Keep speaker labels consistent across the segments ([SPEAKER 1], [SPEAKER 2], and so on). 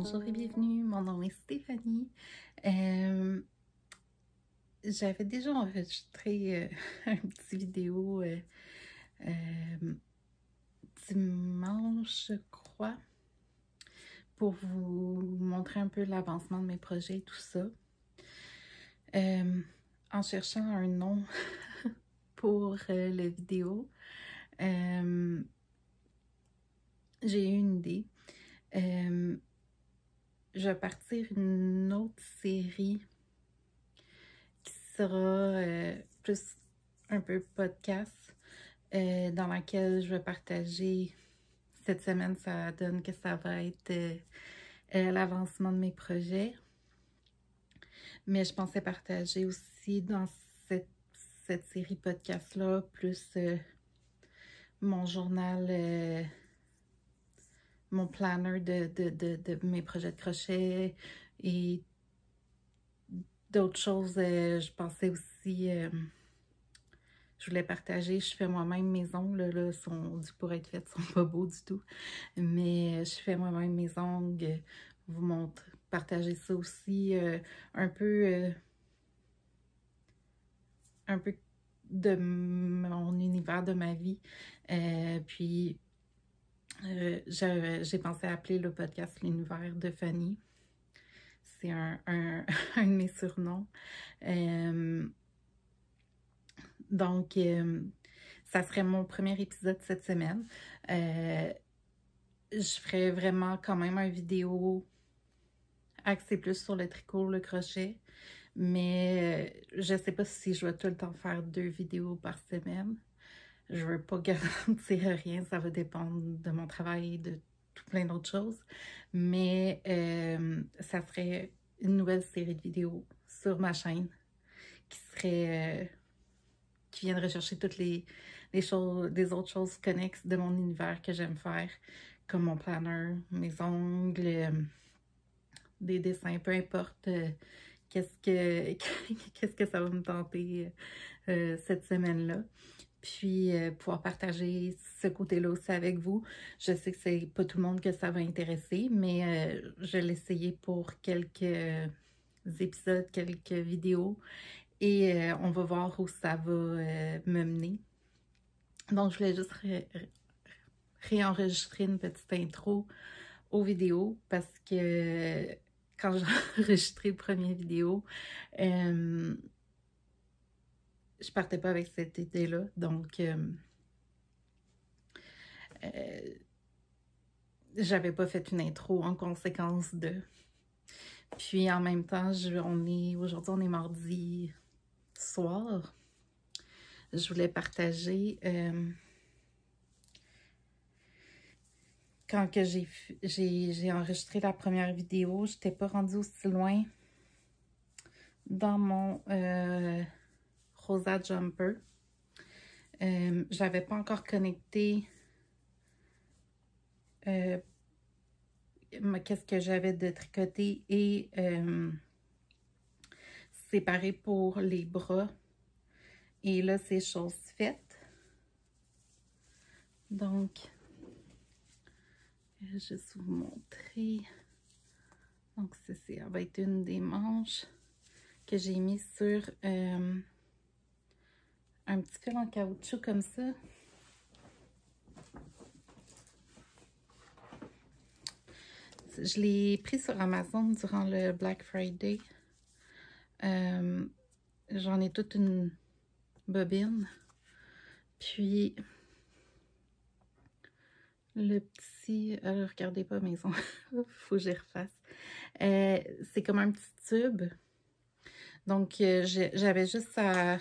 [SPEAKER 1] Bonjour et bienvenue, mon nom est Stéphanie. J'avais déjà enregistré un petit vidéo dimanche, je crois, pour vous montrer un peu l'avancement de mes projets et tout ça. En cherchant un nom pour la vidéo, j'ai eu une idée. Je vais partir une autre série qui sera plus un peu podcast, dans laquelle je vais partager. Cette semaine, ça donne que ça va être l'avancement de mes projets. Mais je pensais partager aussi dans cette série podcast-là, plus mon journal, mon planner de mes projets de crochet et d'autres choses. Je pensais aussi, je voulais partager, je fais moi-même mes ongles, là, sont dus pour être faits, sont pas beaux du tout, mais je fais moi-même mes ongles, vous montre, partager ça aussi, un peu de mon univers, de ma vie, puis j'ai pensé appeler le podcast l'univers de Fanny. C'est un de mes surnoms. Donc, ça serait mon premier épisode cette semaine. Je ferais vraiment quand même une vidéo axée plus sur le tricot, le crochet. Mais je sais pas si je vais tout le temps faire 2 vidéos par semaine. Je veux pas garantir rien, ça va dépendre de mon travail et de tout plein d'autres choses. Mais ça serait une nouvelle série de vidéos sur ma chaîne qui serait qui vient de rechercher toutes les choses, des autres choses connexes de mon univers que j'aime faire, comme mon planner, mes ongles, des dessins, peu importe qu'est-ce que ça va me tenter cette semaine-là. Puis pouvoir partager ce côté-là aussi avec vous. Je sais que c'est pas tout le monde que ça va intéresser, mais je vais l'essayer pour quelques épisodes, quelques vidéos. Et on va voir où ça va me mener. Donc, je voulais juste réenregistrer une petite intro aux vidéos parce que quand j'ai enregistré le premier vidéo, je partais pas avec cette idée-là. Donc, j'avais pas fait une intro en conséquence de. Puis en même temps, aujourd'hui, on est mardi soir. Je voulais partager quand que j'ai enregistré la première vidéo, j'étais pas rendue aussi loin dans mon Rosa Jumper. J'avais pas encore connecté qu'est-ce que j'avais de tricoté et séparé pour les bras. Et là, c'est chose faite. Donc, je vais juste vous montrer. Donc, ça va être une des manches que j'ai mis sur un petit fil en caoutchouc comme ça. Je l'ai pris sur Amazon durant le Black Friday. J'en ai toute une bobine. Puis, le petit... Alors, regardez pas mes ongles. Faut que j'y refasse. C'est comme un petit tube. Donc, j'avais juste à...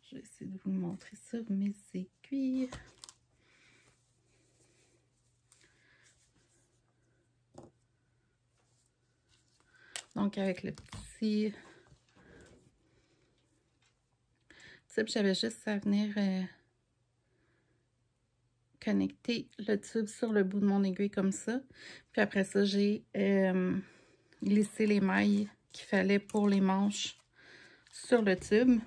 [SPEAKER 1] Je vais essayer de vous montrer sur mes aiguilles. Donc, avec le petit tube, j'avais juste à venir connecter le tube sur le bout de mon aiguille comme ça. Puis après ça, j'ai lissé les mailles qu'il fallait pour les manches sur le tube.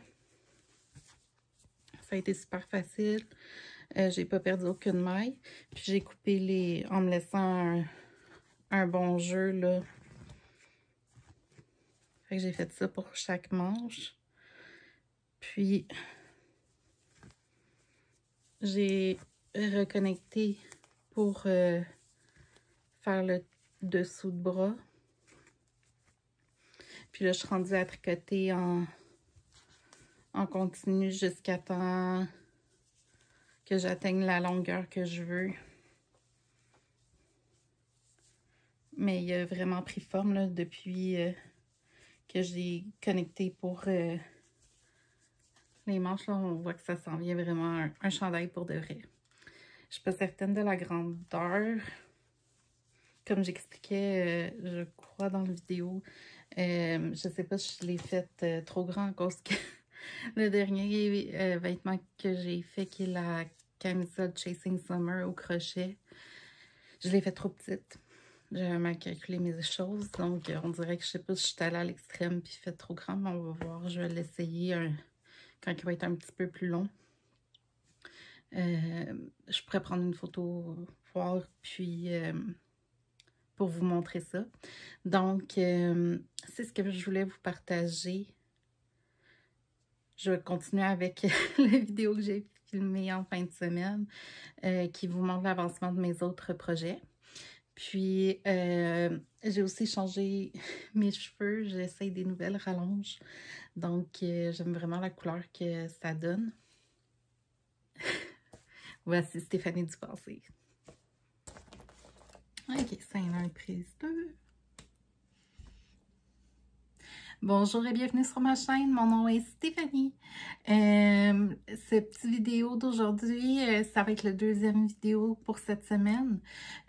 [SPEAKER 1] Ça a été super facile. J'ai pas perdu aucune maille. Puis j'ai coupé les... en me laissant un bon jeu, là. Fait que j'ai fait ça pour chaque manche. Puis, j'ai reconnecté pour faire le dessous de bras. Puis là, je suis rendue à tricoter en continu jusqu'à temps que j'atteigne la longueur que je veux. Mais il a vraiment pris forme là, depuis que j'ai connecté pour les manches. Là, on voit que ça s'en vient vraiment un chandail pour de vrai. Je suis pas certaine de la grandeur. Comme j'expliquais, je crois dans la vidéo, je sais pas si je l'ai fait trop grand à cause que le dernier vêtement que j'ai fait, qui est la camisole Chasing Summer au crochet, je l'ai fait trop petite. J'avais mal calculé mes choses, donc on dirait que je sais pas si je suis allée à l'extrême puis fait trop grand, mais on va voir. Je vais l'essayer quand il va être un petit peu plus long. Je pourrais prendre une photo, voir, puis pour vous montrer ça. Donc, c'est ce que je voulais vous partager. Je vais continuer avec les vidéos que j'ai filmées en fin de semaine, qui vous montrent l'avancement de mes autres projets. Puis, j'ai aussi changé mes cheveux. J'essaye des nouvelles rallonges. Donc, j'aime vraiment la couleur que ça donne. Voici Stéphanie du passé. Ok, Saint-Lin, prise 2. Bonjour et bienvenue sur ma chaîne, mon nom est Stéphanie. Cette petite vidéo d'aujourd'hui, ça va être la deuxième vidéo pour cette semaine.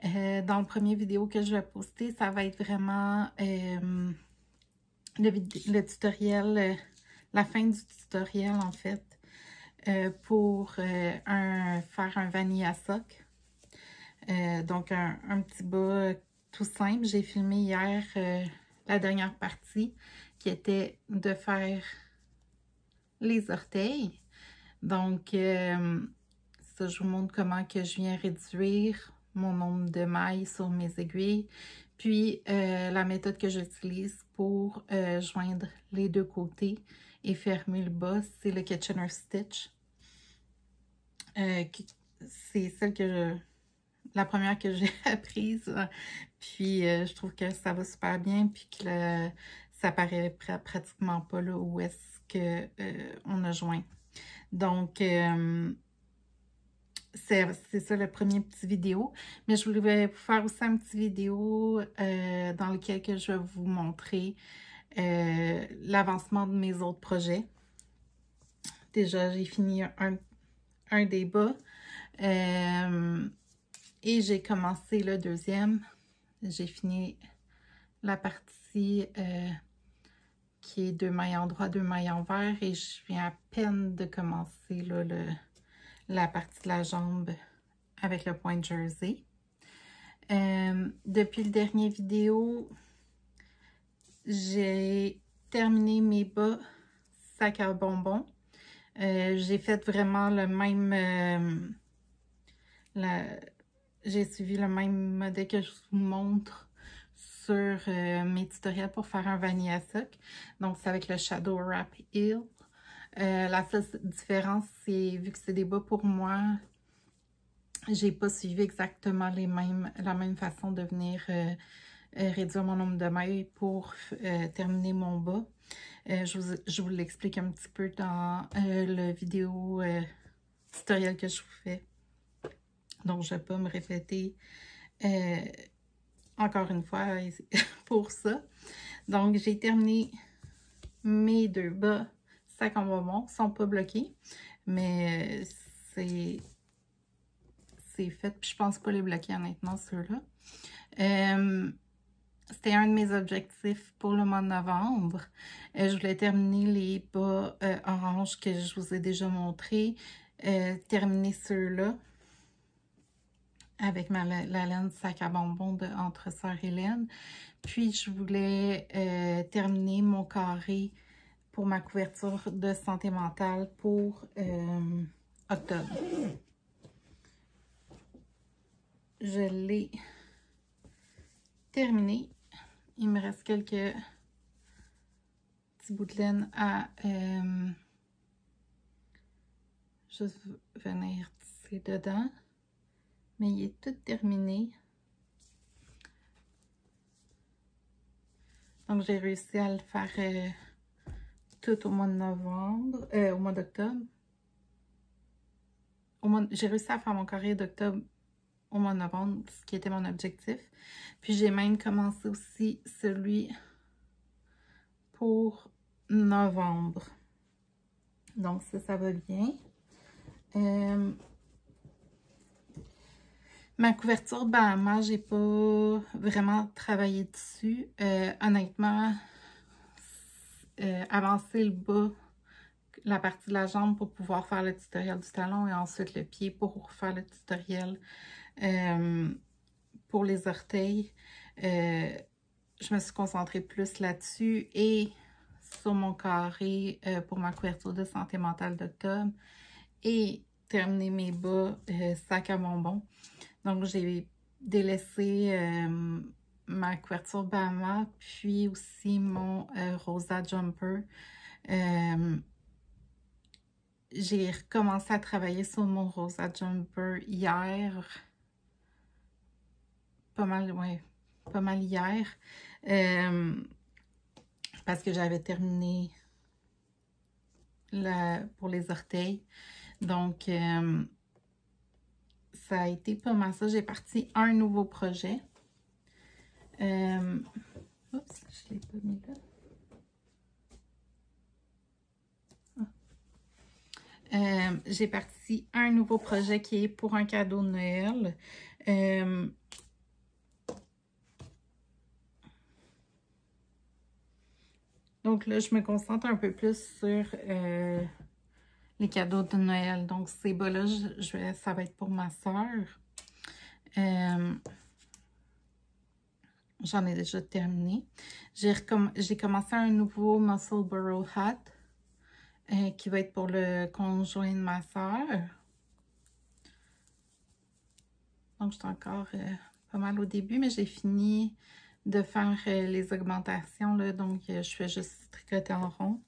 [SPEAKER 1] Dans le premier vidéo que je vais poster, ça va être vraiment le tutoriel, la fin du tutoriel en fait, pour faire un vanilla sock. Donc un petit bas tout simple. J'ai filmé hier la dernière partie qui était de faire les orteils. Donc, ça, je vous montre comment que je viens réduire mon nombre de mailles sur mes aiguilles. Puis, la méthode que j'utilise pour joindre les deux côtés et fermer le bas, c'est le Kitchener Stitch. C'est celle que la première que j'ai apprise. Puis, je trouve que ça va super bien. Puis que ça paraît pratiquement pas là où est-ce qu'on a joint. Donc, c'est ça le premier petit vidéo. Mais je voulais vous faire aussi un petit vidéo dans lequel que je vais vous montrer l'avancement de mes autres projets. Déjà, j'ai fini un des bas. Et j'ai commencé le deuxième. J'ai fini la partie qui est 2 mailles en droit, 2 mailles en vert. Et je viens à peine de commencer là, la partie de la jambe avec le point jersey. Depuis le dernier vidéo, j'ai terminé mes bas sac à bonbons. J'ai fait vraiment le même... j'ai suivi le même modèle que je vous montre sur mes tutoriels pour faire un vanilla sock. Donc, c'est avec le Shadow Wrap Heel. La seule différence, c'est vu que c'est des bas pour moi, j'ai pas suivi exactement la même façon de venir réduire mon nombre de mailles pour terminer mon bas. Je vous l'explique un petit peu dans le vidéo tutoriel que je vous fais. Donc, je ne vais pas me répéter encore une fois pour ça. Donc, j'ai terminé mes deux bas sac en bonbons. Ils ne sont pas bloqués, mais c'est fait. Puis, je pense pas les bloquer honnêtement, ceux-là. C'était un de mes objectifs pour le mois de novembre. Je voulais terminer les bas orange que je vous ai déjà montré. Terminer ceux-là avec la laine sac à bonbons de Entre Sœurs Hélène. Puis, je voulais terminer mon carré pour ma couverture de santé mentale pour octobre. je l'ai terminé. Il me reste quelques petits bouts de laine à juste venir tisser dedans. Mais il est tout terminé. Donc, j'ai réussi à le faire tout au mois de novembre, au mois d'octobre. J'ai réussi à faire mon carré d'octobre au mois de novembre, ce qui était mon objectif. Puis, j'ai même commencé aussi celui pour novembre. Donc, ça va bien. Ma couverture Bahama, j'ai pas vraiment travaillé dessus. Honnêtement, avancer le bas, la partie de la jambe pour pouvoir faire le tutoriel du talon et ensuite le pied pour faire le tutoriel pour les orteils. Je me suis concentrée plus là-dessus et sur mon carré pour ma couverture de santé mentale d'octobre et terminer mes bas sac à bonbons. Donc, j'ai délaissé ma couverture Bahama, puis aussi mon Rosa Jumper. J'ai recommencé à travailler sur mon Rosa Jumper hier. Pas mal, ouais, pas mal hier. Parce que j'avais terminé pour les orteils. Donc, ça a été pas mal ça. J'ai parti un nouveau projet. Oups, je l'ai pas mis là. J'ai parti un nouveau projet qui est pour un cadeau de Noël. Donc là, je me concentre un peu plus sur les cadeaux de Noël. Donc, ces bas-là, ça va être pour ma soeur. J'en ai déjà terminé. J'ai commencé un nouveau Musselboro hat qui va être pour le conjoint de ma soeur. Donc, je suis encore pas mal au début, mais j'ai fini de faire les augmentations. Là, donc, je fais juste tricoter en rond.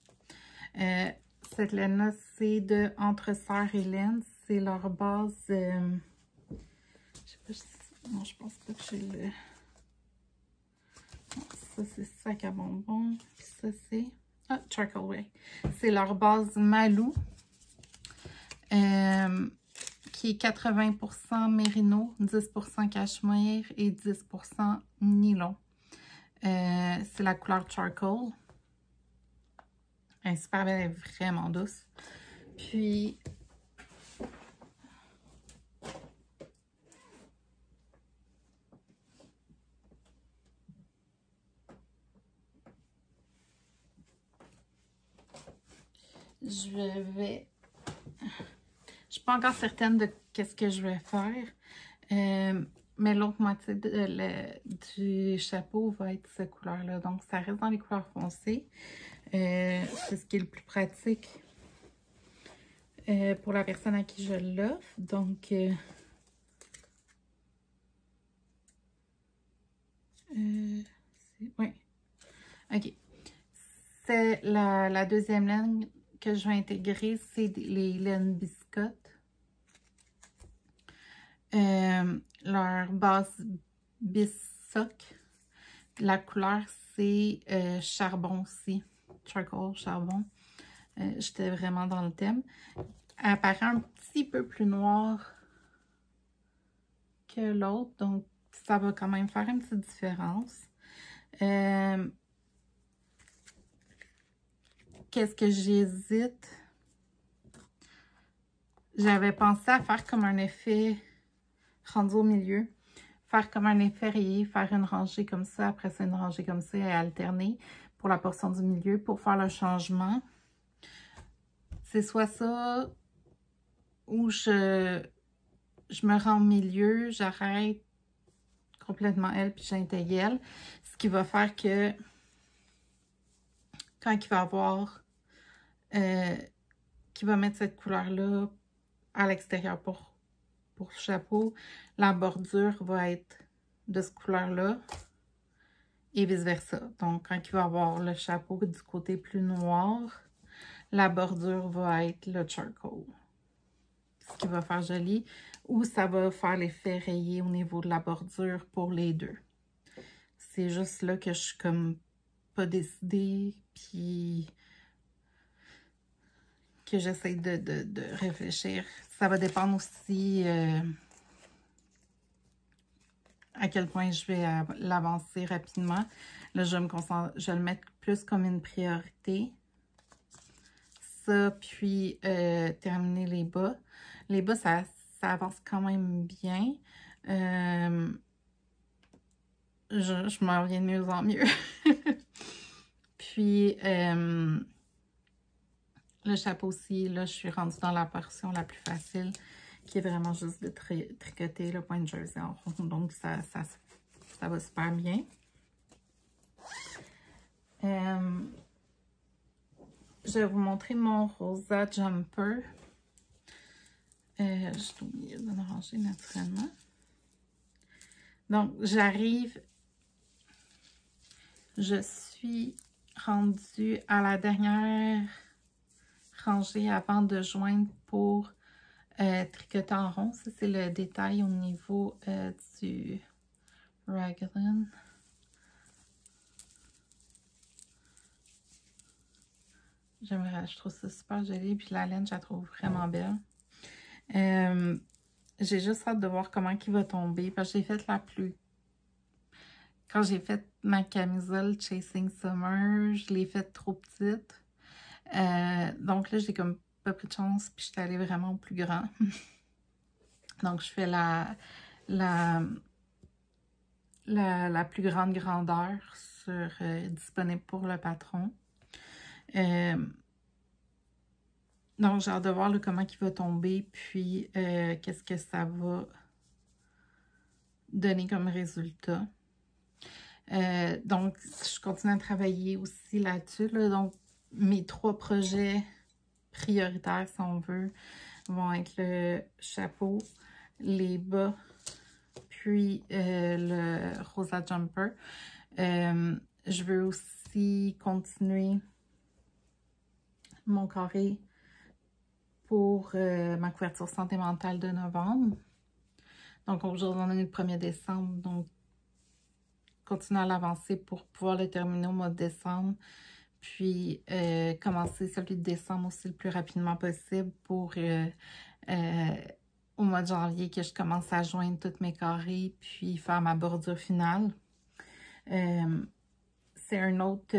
[SPEAKER 1] Cette laine-là, c'est de Entre Sœurs et Laine. C'est leur base. Je sais pas si... Non, je pense pas que j'ai le... Non, ça, c'est sac à bonbons. Puis ça, c'est... Ah, Charcoal Way. C'est leur base Malou. Qui est 80% mérino, 10% cachemire et 10% nylon. C'est la couleur Charcoal. Elle est super belle, elle est vraiment douce. Puis, je suis pas encore certaine de qu'est-ce que je vais faire. Mais l'autre moitié du chapeau va être cette couleur-là. Donc, ça reste dans les couleurs foncées. C'est ce qui est le plus pratique pour la personne à qui je l'offre. Donc, oui. OK. C'est la deuxième laine que je vais intégrer, c'est les laines biscottes. Leur base Bissoc. La couleur, c'est charbon aussi. Charcoal, charbon. J'étais vraiment dans le thème. Elle apparaît un petit peu plus noire que l'autre, donc ça va quand même faire une petite différence. Qu'est-ce que j'hésite? J'avais pensé à faire comme un effet rendu au milieu. Faire comme un effet rayé, faire une rangée comme ça, après ça une rangée comme ça et alterner pour la portion du milieu pour faire le changement. C'est soit ça ou je me rends au milieu, j'arrête complètement elle puis j'intègre elle. Ce qui va faire que quand il va avoir qui va mettre cette couleur-là à l'extérieur pour pour le chapeau, la bordure va être de cette couleur-là et vice-versa. Donc, quand il va avoir le chapeau du côté plus noir, la bordure va être le charcoal. Ce qui va faire joli. Ou ça va faire l'effet rayé au niveau de la bordure pour les deux. C'est juste là que je suis comme pas décidée, puis que j'essaie de réfléchir. Ça va dépendre aussi à quel point je vais l'avancer rapidement. Là, je vais le mettre plus comme une priorité. Ça, puis terminer les bas. Les bas, ça avance quand même bien. Je m'en reviens de mieux en mieux. Puis, le chapeau aussi, là, je suis rendue dans la portion la plus facile, qui est vraiment juste de tricoter le point de jersey en rond. Donc, ça va super bien. Je vais vous montrer mon Rosa Jumper. J'ai oublié de le ranger naturellement. Donc, j'arrive. Je suis rendue à la dernière rangée avant de joindre pour tricoter en rond. Ça, c'est le détail au niveau du raglan. Je trouve ça super joli. Puis la laine, je la trouve vraiment belle. J'ai juste hâte de voir comment il va tomber. Parce que j'ai fait la plus... Quand j'ai fait ma camisole Chasing Summer, je l'ai faite trop petite. Donc là, j'ai comme pas pris de chance. Puis je suis allée vraiment au plus grand. Donc, je fais la plus grande grandeur disponible pour le patron. Donc, j'ai hâte de voir là, comment il va tomber, puis qu'est-ce que ça va donner comme résultat. Donc, je continue à travailler aussi là-dessus. Donc, mes 3 projets prioritaires, si on veut, vont être le chapeau, les bas, puis le Rosa Jumper. Je veux aussi continuer mon carré pour ma couverture santé mentale de novembre. Donc, aujourd'hui, on est le 1er décembre. Donc, continuer à l'avancer pour pouvoir le terminer au mois de décembre. Puis, commencer celui de décembre aussi le plus rapidement possible pour au mois de janvier que je commence à joindre tous mes carrés puis faire ma bordure finale. C'est un autre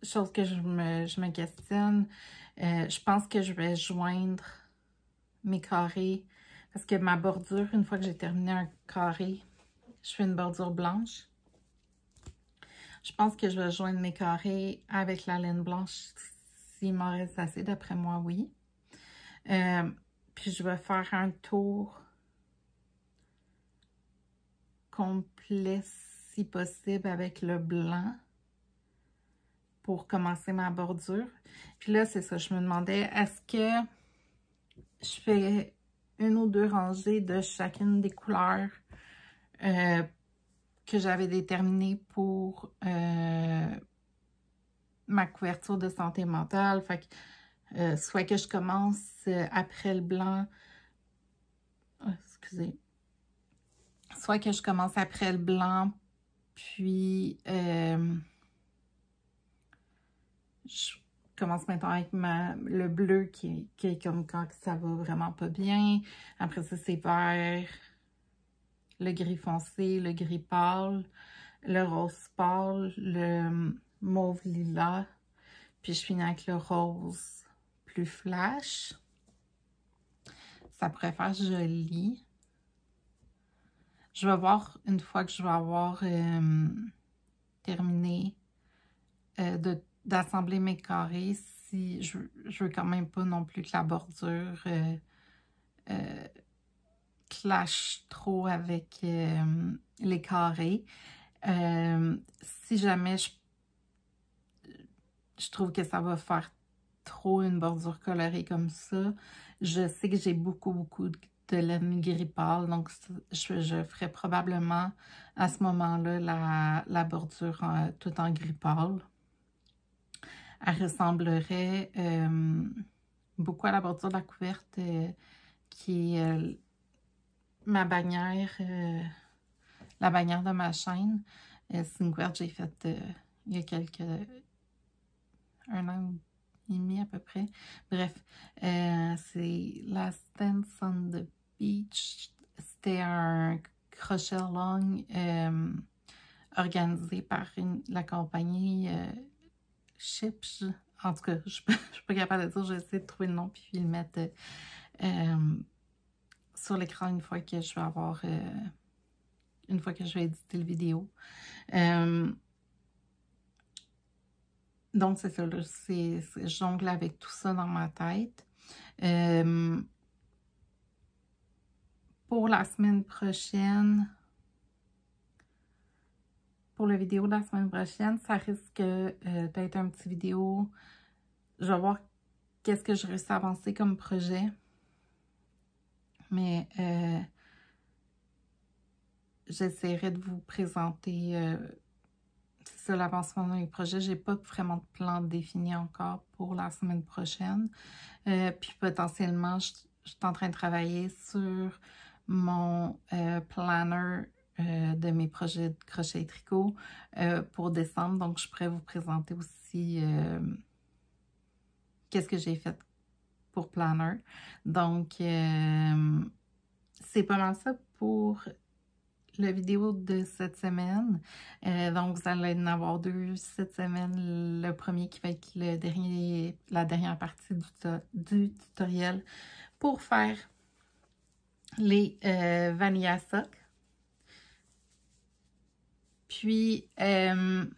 [SPEAKER 1] chose que je me questionne. Je pense que je vais joindre mes carrés parce que ma bordure, une fois que j'ai terminé un carré, je fais une bordure blanche. Je pense que je vais joindre mes carrés avec la laine blanche s'il m'en reste assez, d'après moi, oui. Puis je vais faire un tour complet, si possible, avec le blanc pour commencer ma bordure. Puis là, c'est ça, je me demandais, est-ce que je fais 1 ou 2 rangées de chacune des couleurs que j'avais déterminées pour ma couverture de santé mentale. Fait que, soit que je commence après le blanc, excusez, soit que je commence après le blanc, puis je commence maintenant avec le bleu qui est comme quand ça va vraiment pas bien. Après ça, c'est vert, le gris foncé, le gris pâle, le rose pâle, le mauve lilas, puis je finis avec le rose plus flash. Ça pourrait faire joli. Je vais voir une fois que je vais avoir terminé d'assembler mes carrés, si je veux quand même pas non plus que la bordure clash trop avec les carrés. Si jamais je trouve que ça va faire trop une bordure colorée comme ça. Je sais que j'ai beaucoup de laine gris pâle, donc je ferai probablement à ce moment-là la bordure tout en gris pâle. Elle ressemblerait beaucoup à la bordure de la couverte qui est ma bannière, la bannière de ma chaîne. C'est une couverte que j'ai faite il y a un an et demi à peu près. Bref, c'est Last Dance on the Beach. C'était un crochet long organisé par la compagnie Chips. En tout cas, je suis pas capable de dire, je vais essayer de trouver le nom puis le mettre sur l'écran une fois que je vais avoir une fois que je vais éditer la vidéo. Donc, c'est ça, là, je jongle avec tout ça dans ma tête. Pour la semaine prochaine, pour la vidéo de la semaine prochaine, ça risque d'être un petit vidéo. Je vais voir qu'est-ce que je réussis à avancer comme projet. Mais j'essaierai de vous présenter c'est ça l'avancement de mes projets. J'ai pas vraiment de plan défini encore pour la semaine prochaine. Puis potentiellement, je suis en train de travailler sur mon planner de mes projets de crochet et tricot pour décembre. Donc, je pourrais vous présenter aussi qu'est-ce que j'ai fait pour planner. Donc, c'est pas mal ça pour la vidéo de cette semaine. Donc, vous allez en avoir deux cette semaine. Le premier qui va être la dernière partie du tutoriel pour faire les Vanilla Socks. Puis, cette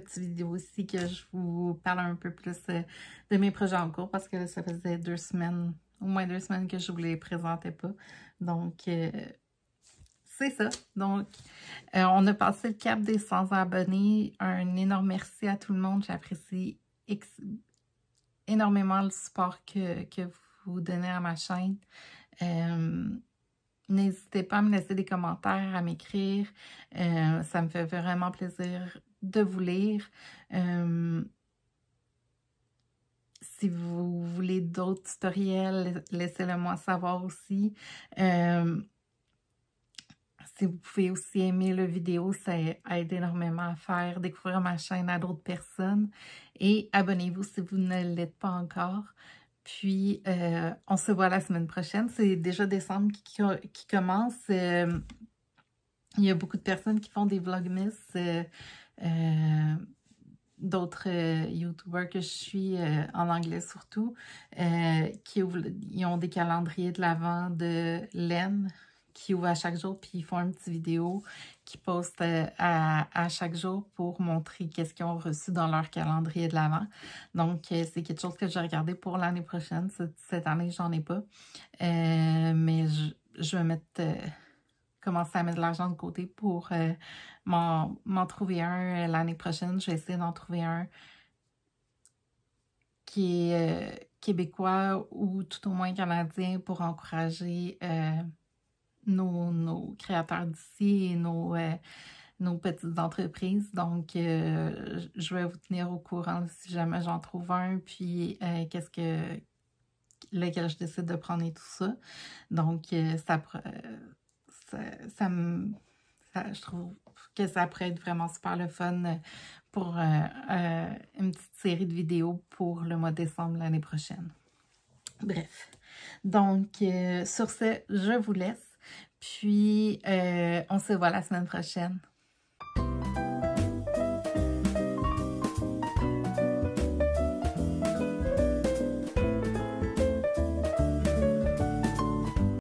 [SPEAKER 1] petite vidéo aussi que je vous parle un peu plus de mes projets en cours parce que ça faisait 2 semaines, au moins 2 semaines que je vous les présentais pas. Donc, c'est ça. Donc, on a passé le cap des 100 abonnés. Un énorme merci à tout le monde. J'apprécie énormément le support que vous donnez à ma chaîne. N'hésitez pas à me laisser des commentaires, à m'écrire. Ça me fait vraiment plaisir de vous lire. Si vous voulez d'autres tutoriels, laissez-le moi savoir aussi. Si vous pouvez aussi aimer la vidéo, ça aide énormément à faire découvrir ma chaîne à d'autres personnes. Et abonnez-vous si vous ne l'êtes pas encore. Puis, on se voit la semaine prochaine. C'est déjà décembre qui commence. Il y a beaucoup de personnes qui font des vlogmas. D'autres YouTubers que je suis, en anglais surtout, ils ont des calendriers de l'Avent de laine qui ouvrent à chaque jour, puis ils font une petite vidéo qu'ils postent à chaque jour pour montrer qu'est-ce qu'ils ont reçu dans leur calendrier de l'Avent. Donc, c'est quelque chose que j'ai regardé pour l'année prochaine. Cette année, j'en ai pas. Mais je vais commencer à mettre de l'argent de côté pour m'en trouver un l'année prochaine. Je vais essayer d'en trouver un qui est québécois ou tout au moins canadien pour encourager nos créateurs d'ici et nos petites entreprises. Donc, je vais vous tenir au courant si jamais j'en trouve un, puis lequel je décide de prendre et tout ça. Donc, je trouve que ça pourrait être vraiment super le fun pour une petite série de vidéos pour le mois de décembre l'année prochaine. Bref, donc sur ce, je vous laisse. Puis, on se voit la semaine prochaine.